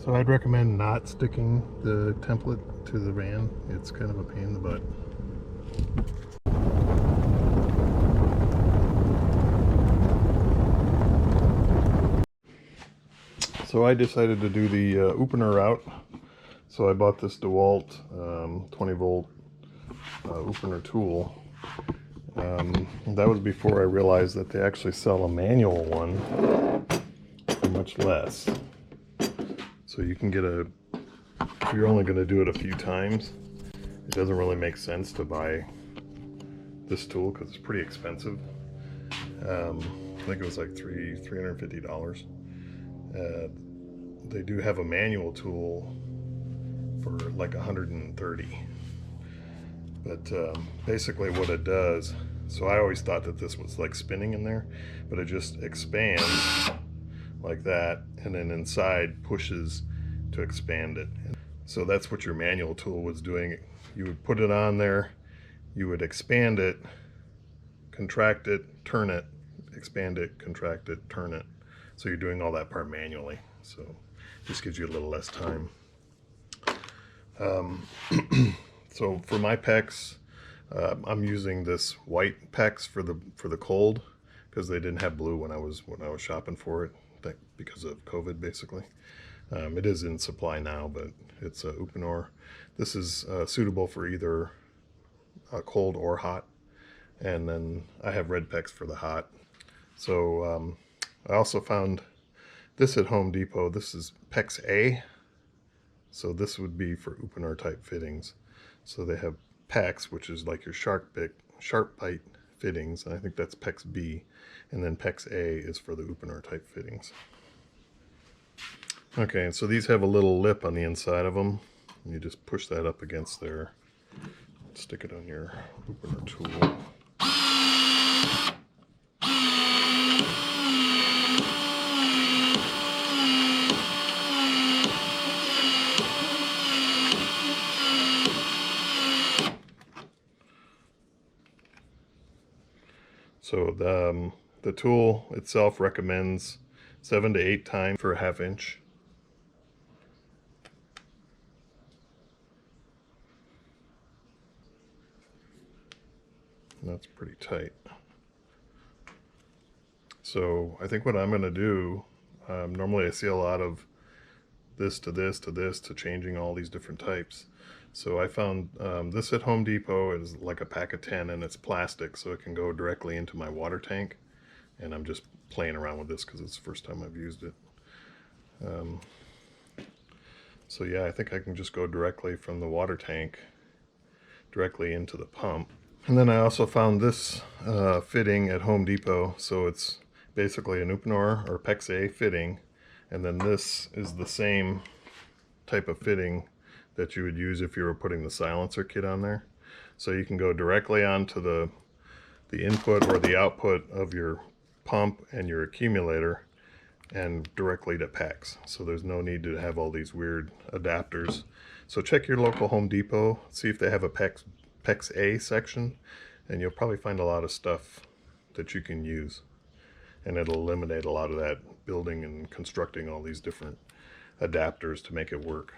So I'd recommend not sticking the template to the van. It's kind of a pain in the butt. So I decided to do the Uponor route. So I bought this Dewalt 20 volt Uponor tool. That was before I realized that they actually sell a manual one for much less. So you can get if you're only going to do it a few times, it doesn't really make sense to buy this tool because it's pretty expensive. I think it was like $350. They do have a manual tool for like $130. But basically what it does, so I always thought that this was like spinning in there, but it just expands like that, and then inside pushes to expand it. So that's what your manual tool was doing. You would put it on there, you would expand it, contract it, turn it, expand it, contract it, turn it. So you're doing all that part manually. So just gives you a little less time. So for my Pex, I'm using this white Pex for the cold, because they didn't have blue when I was shopping for it, because of COVID basically. It is in supply now, but it's Uponor. This is suitable for either cold or hot, and then I have red Pex for the hot. So I also found this at Home Depot. This is Pex A. So this would be for Uponor type fittings. So they have Pex, which is like your sharp bite fittings, and I think that's Pex B, and then Pex A is for the Uponor type fittings. Okay, so these have a little lip on the inside of them. You just push that up against there, stick it on your Uponor tool. So the tool itself recommends 7 to 8 times for a 1/2 inch. That's pretty tight. So I think what I'm going to do, normally I see a lot of this to this to this to changing all these different types. So I found this at Home Depot. Is like a pack of 10, and it's plastic, so it can go directly into my water tank. And I'm just playing around with this because it's the first time I've used it. So yeah, I think I can just go directly from the water tank directly into the pump. And then I also found this fitting at Home Depot. So it's basically an Uponor or Pex A fitting, and then this is the same type of fitting that you would use if you were putting the silencer kit on there. So you can go directly onto the input or the output of your pump and your accumulator, and directly to Pex. So there's no need to have all these weird adapters. So check your local Home Depot, see if they have a Pex A section, and you'll probably find a lot of stuff that you can use. And it'll eliminate a lot of that building and constructing all these different adapters to make it work.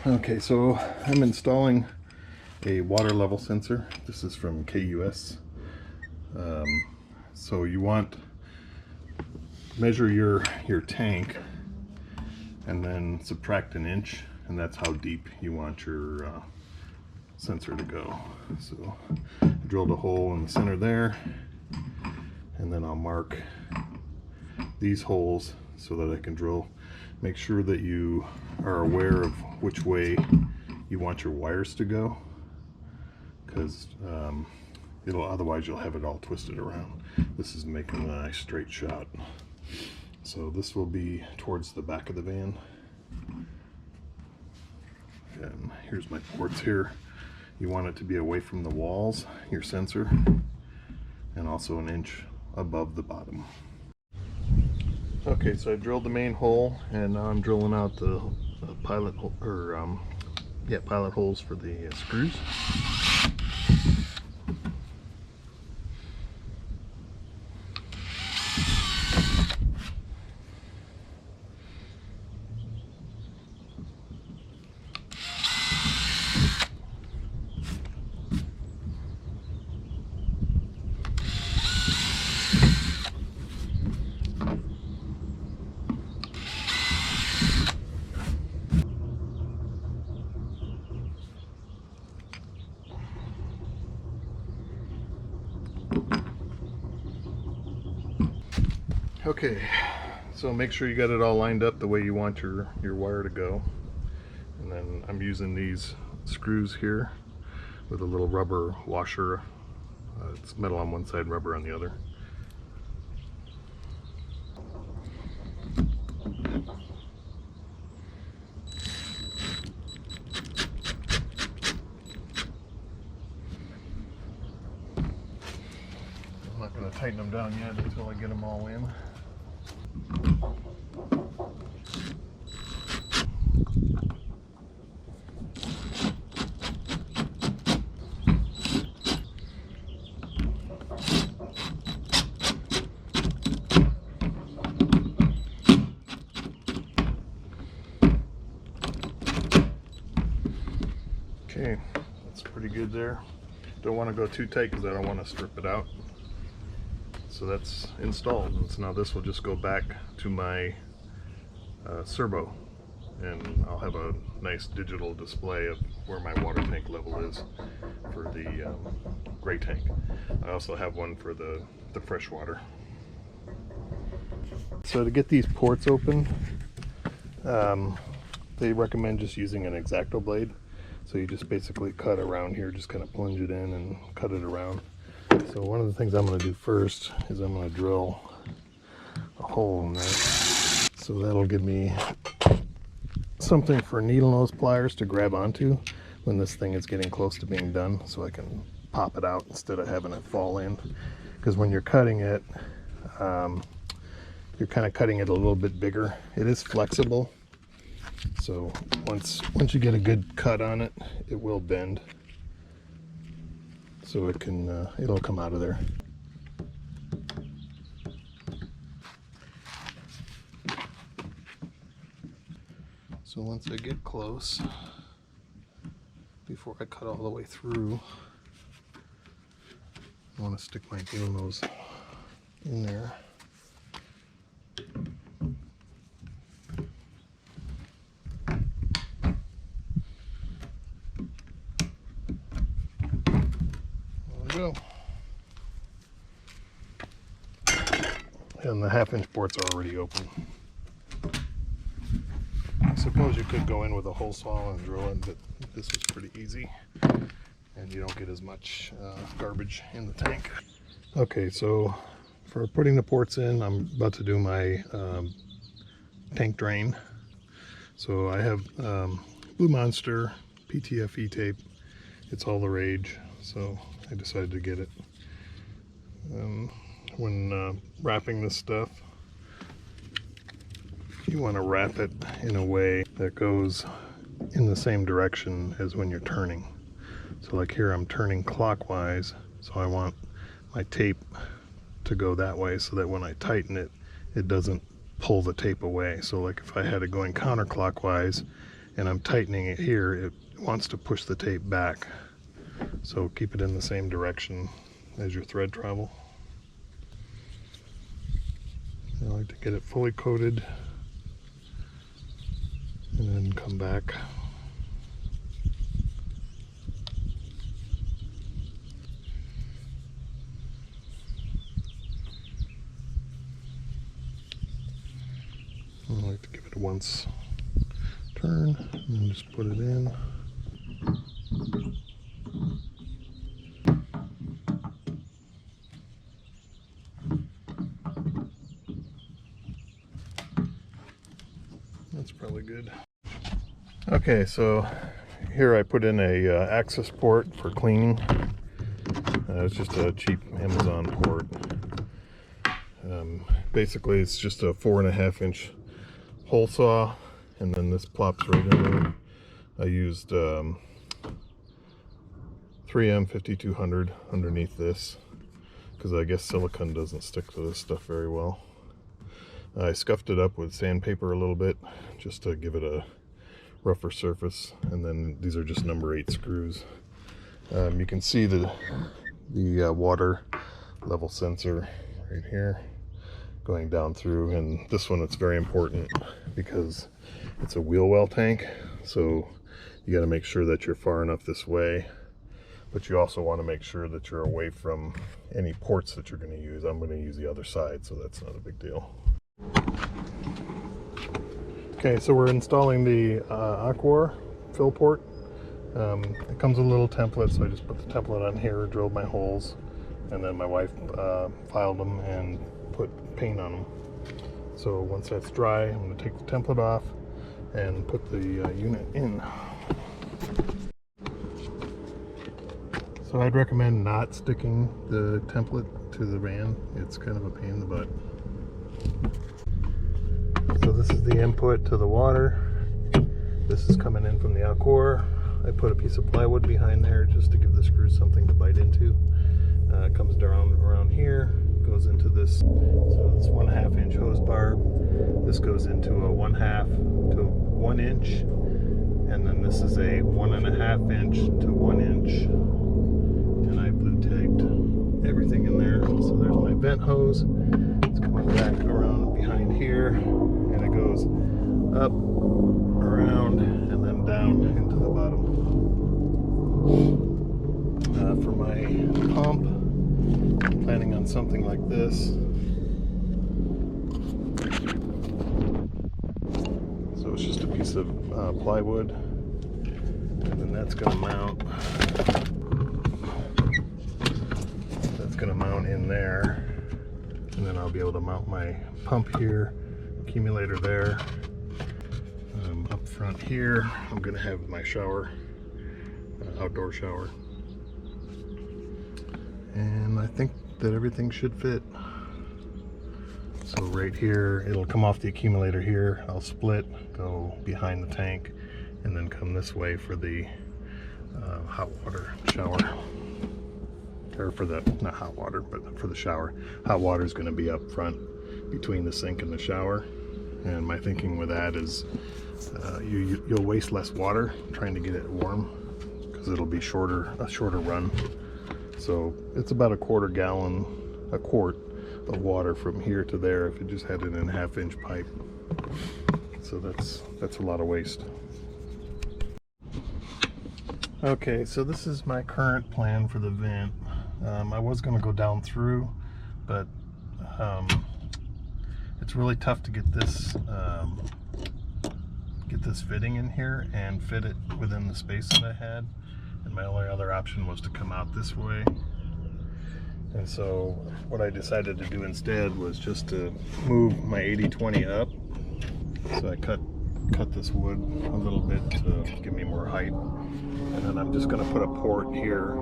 Okay, so I'm installing a water level sensor. This is from KUS. So you want measure your tank and then subtract 1 inch, and that's how deep you want your sensor to go. So I drilled a hole in the center there, and then I'll mark these holes so that I can drill. Make sure that you are aware of which way you want your wires to go, because otherwise you'll have it all twisted around. This is making a nice straight shot. So this will be towards the back of the van. And here's my ports here. You want it to be away from the walls, your sensor, and also 1 inch above the bottom. Okay, so I drilled the main hole, and now I'm drilling out the pilot holes for the screws. Okay, so make sure you got it all lined up the way you want your wire to go. And then I'm using these screws here with a little rubber washer. It's metal on one side, rubber on the other. I'm not going to tighten them down yet until I get them all in. Okay, that's pretty good there. Don't want to go too tight because I don't want to strip it out. So that's installed, and so now this will just go back to my servo, and I'll have a nice digital display of where my water tank level is for the gray tank. I also have one for the fresh water. So to get these ports open, they recommend just using an X-Acto blade. So you just basically cut around here, just kind of plunge it in and cut it around. So one of the things I'm going to do first is I'm going to drill a hole in there. So that'll give me something for needle nose pliers to grab onto when this thing is getting close to being done, so I can pop it out instead of having it fall in. Because when you're cutting it, you're kind of cutting it a little bit bigger. It is flexible, so once you get a good cut on it, it will bend. So it can, it'll come out of there. So once I get close, before I cut all the way through, I want to stick my needle nose in there. Go. And the 1/2-inch ports are already open. I suppose you could go in with a hole saw and drill it, but this was pretty easy, and you don't get as much garbage in the tank. Okay, so for putting the ports in, I'm about to do my tank drain. So I have Blue Monster PTFE tape. It's all the rage, so I decided to get it. When wrapping this stuff, you want to wrap it in a way that goes in the same direction as when you're turning. So like here I'm turning clockwise, so I want my tape to go that way so that when I tighten it, it doesn't pull the tape away. So like if I had it going counterclockwise and I'm tightening it here, it wants to push the tape back. So keep it in the same direction as your thread travel. I like to get it fully coated and then come back. I like to give it a once turn and then just put it in. That's probably good. Okay, so here I put in a access port for cleaning. It's just a cheap Amazon port. Basically it's just a 4.5-inch hole saw, and then this plops right in there. I used 3M 5200 underneath this because I guess silicone doesn't stick to this stuff very well. I scuffed it up with sandpaper a little bit just to give it a rougher surface, and then these are just number 8 screws. You can see the water level sensor right here going down through, and this one, it's very important because it's a wheel well tank, so you got to make sure that you're far enough this way, but you also want to make sure that you're away from any ports that you're going to use. I'm going to use the other side, so that's not a big deal. Okay, so we're installing the Aquor fill port. It comes with a little template, so I just put the template on here, drilled my holes, and then my wife filed them and put paint on them. So once that's dry, I'm going to take the template off and put the unit in. So I'd recommend not sticking the template to the van. It's kind of a pain in the butt. So this is the input to the water. This is coming in from the Aquor. I put a piece of plywood behind there just to give the screws something to bite into. It comes down around here, goes into this, so it's 1/2 inch hose bar. This goes into a 1/2 to 1 inch, and then this is a 1.5 inch to 1 inch. And I blue tagged everything in there. So there's my vent hose. It's coming back around behind here, and it goes up, around, and then down into the bottom. For my pump, I'm planning on something like this. So it's just a piece of plywood, and then that's going to mount. That's going to mount in there, and then I'll be able to mount my pump here, accumulator there. Up front here, I'm going to have my shower, outdoor shower. And I think that everything should fit. So right here, it'll come off the accumulator here. I'll split, go behind the tank, and then come this way for the hot water shower. Or for the, not hot water, but for the shower. Hot water is going to be up front between the sink and the shower. And my thinking with that is you'll waste less water trying to get it warm, because it'll be a shorter run. So it's about a quart of water from here to there if you just had it in a 1/2 inch pipe. So that's a lot of waste. Okay, so this is my current plan for the vent. I was going to go down through, but it's really tough to get this fitting in here and fit it within the space that I had. And my only other option was to come out this way. And so what I decided to do instead was just to move my 80/20 up. So I cut this wood a little bit to give me more height. And then I'm just going to put a port here,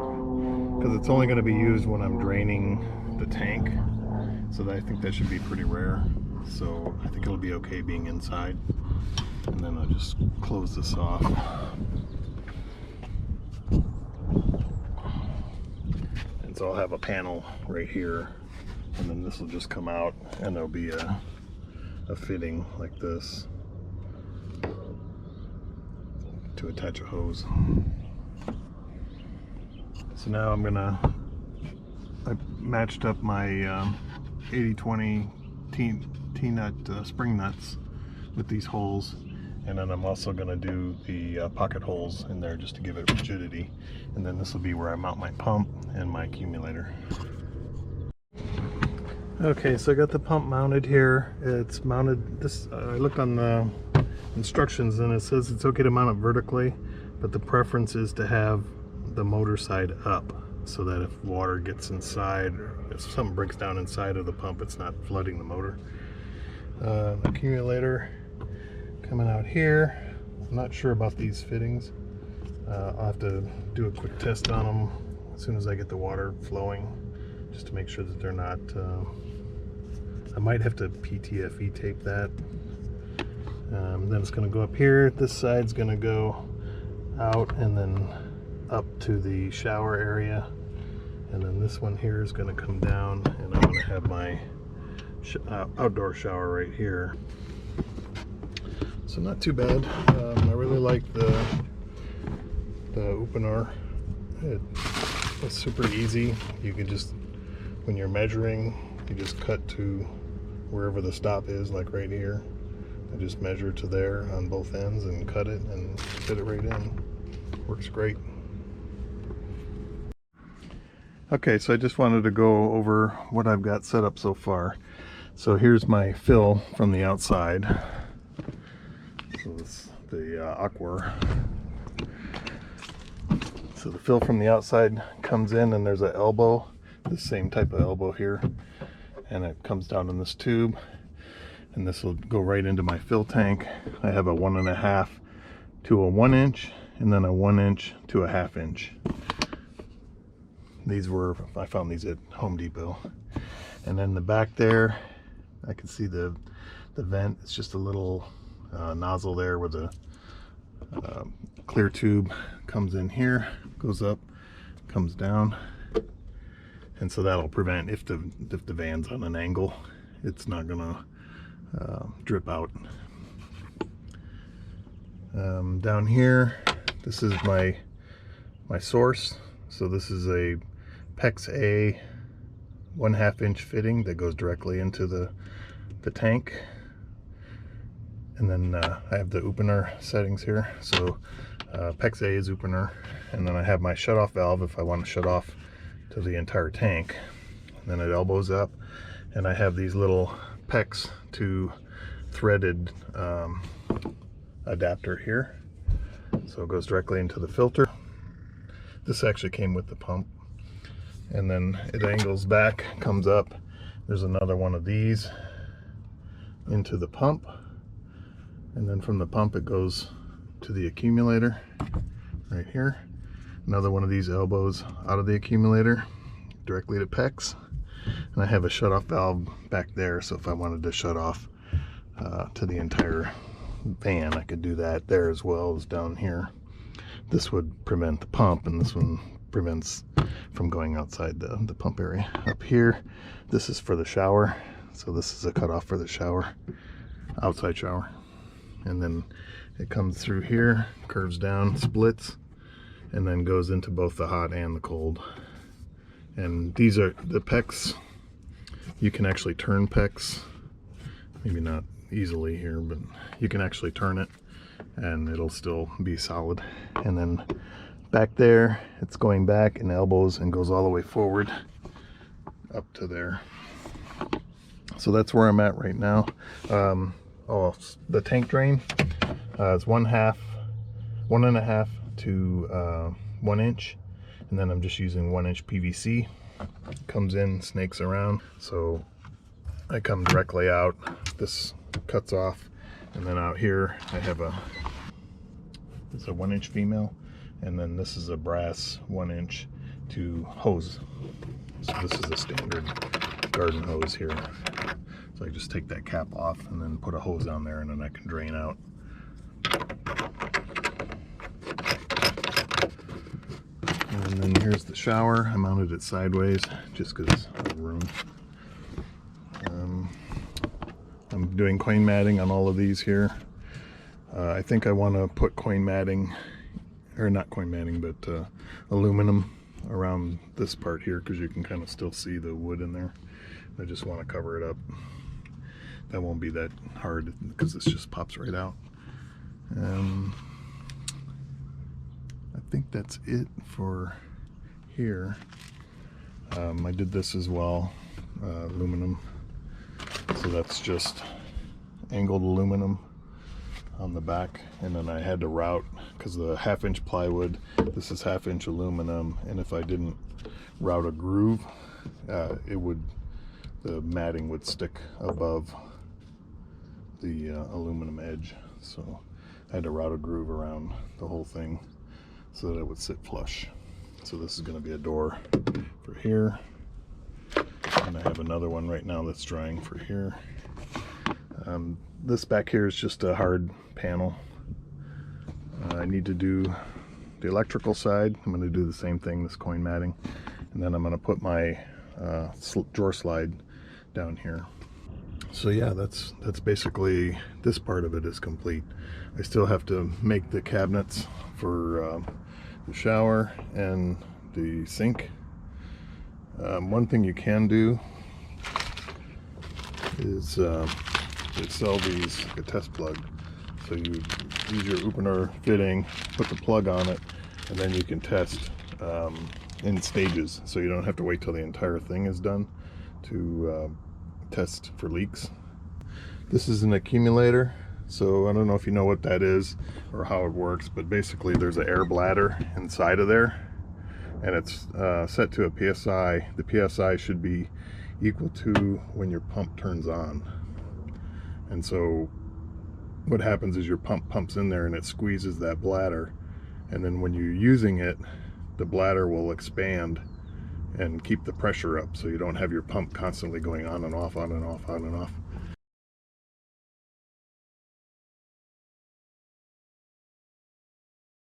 because it's only going to be used when I'm draining the tank. So I think that should be pretty rare. So I think it'll be okay being inside. And then I'll just close this off. And so I'll have a panel right here, and then this will just come out, and there'll be a fitting like this to attach a hose. So now I matched up my 80/20 T-nut spring nuts with these holes, and then I'm also going to do the pocket holes in there just to give it rigidity. And then this will be where I mount my pump and my accumulator. Okay, so I got the pump mounted here. It's mounted this. I looked on the instructions and it says it's okay to mount it vertically, but the preference is to have the motor side up, so that if water gets inside, or if something breaks down inside of the pump, it's not flooding the motor. Accumulator coming out here. I'm not sure about these fittings. I'll have to do a quick test on them as soon as I get the water flowing, just to make sure that they're not I might have to PTFE tape that. Then it's going to go up here. This side's going to go out and then up to the shower area, and then this one here is going to come down, and I'm going to have my outdoor shower right here. So not too bad. I really like the Uponor. It's super easy. You can just, when you're measuring, you just cut to wherever the stop is, like right here. I just measure to there on both ends and cut it and fit it right in. Works great. Okay, so I just wanted to go over what I've got set up so far. So here's my fill from the outside. So this the Aqua. So the fill from the outside comes in, and there's an elbow, the same type of elbow here, and it comes down in this tube, and this will go right into my fill tank. I have a 1.5 to a 1 inch, and then a 1 inch to a 1/2 inch. I found these at Home Depot. And then the back there, I can see the vent. It's just a little nozzle there where the clear tube comes in here, goes up, comes down, and so that'll prevent, if the van's on an angle, it's not gonna drip out. Down here, this is my source. So this is a Pex A 1/2 inch fitting that goes directly into the tank. And then I have the Uponor settings here. So Pex A is Uponor, and then I have my shut-off valve if I want to shut off to the entire tank. And then it elbows up, and I have these little Pex to threaded adapter here. So it goes directly into the filter. This actually came with the pump. And then it angles back, comes up. There's another one of these into the pump. And then from the pump it goes to the accumulator right here. Another one of these elbows out of the accumulator directly to Pex. And I have a shut-off valve back there, so if I wanted to shut off to the entire van, I could do that there as well as down here. This would prevent the pump, and this one prevents from going outside the pump area. Up here, this is for the shower. So this is a cutoff for the shower, outside shower. And then it comes through here, curves down, splits, and then goes into both the hot and the cold. And these are the Pex. You can actually turn Pex, maybe not easily here, but you can actually turn it and it'll still be solid. And then back there, it's going back and elbows and goes all the way forward up to there. So that's where I'm at right now. The tank drain is 1.5 to 1 inch, and then I'm just using 1 inch PVC. Comes in, snakes around, so I come directly out. This cuts off, and then out here I have it's a 1 inch female, and then this is a brass 1 inch to hose. So this is a standard garden hose here. So I just take that cap off and then put a hose on there, and then I can drain out. And then here's the shower. I mounted it sideways just because of room. I'm doing coin matting on all of these here. I think I want to put coin matting, or not coin matting, but aluminum around this part here, because you can kind of still see the wood in there. I just want to cover it up. That won't be that hard because this just pops right out. I think that's it for here. I did this as well, aluminum. So that's just angled aluminum on the back, and then I had to route, because the 1/2 inch plywood, this is 1/2 inch aluminum, and if I didn't route a groove, the matting would stick above the aluminum edge. So I had to route a groove around the whole thing so that it would sit flush. So this is going to be a door for here, and I have another one right now that's drying for here. This back here is just a hard panel. I need to do the electrical side. I'm going to do the same thing, this coin matting, and then I'm going to put my drawer slide down here. So yeah, that's basically, this part of it is complete. I still have to make the cabinets for the shower and the sink. One thing you can do is they sell these, like a test plug. So you use your Uponor fitting, put the plug on it, and then you can test in stages. So you don't have to wait till the entire thing is done to test for leaks. This is an accumulator. So I don't know if you know what that is or how it works, but basically there's an air bladder inside of there, and it's set to a PSI. The PSI should be equal to when your pump turns on. And so what happens is your pump pumps in there and it squeezes that bladder, and then when you're using it, the bladder will expand and keep the pressure up, so you don't have your pump constantly going on and off, on and off, on and off.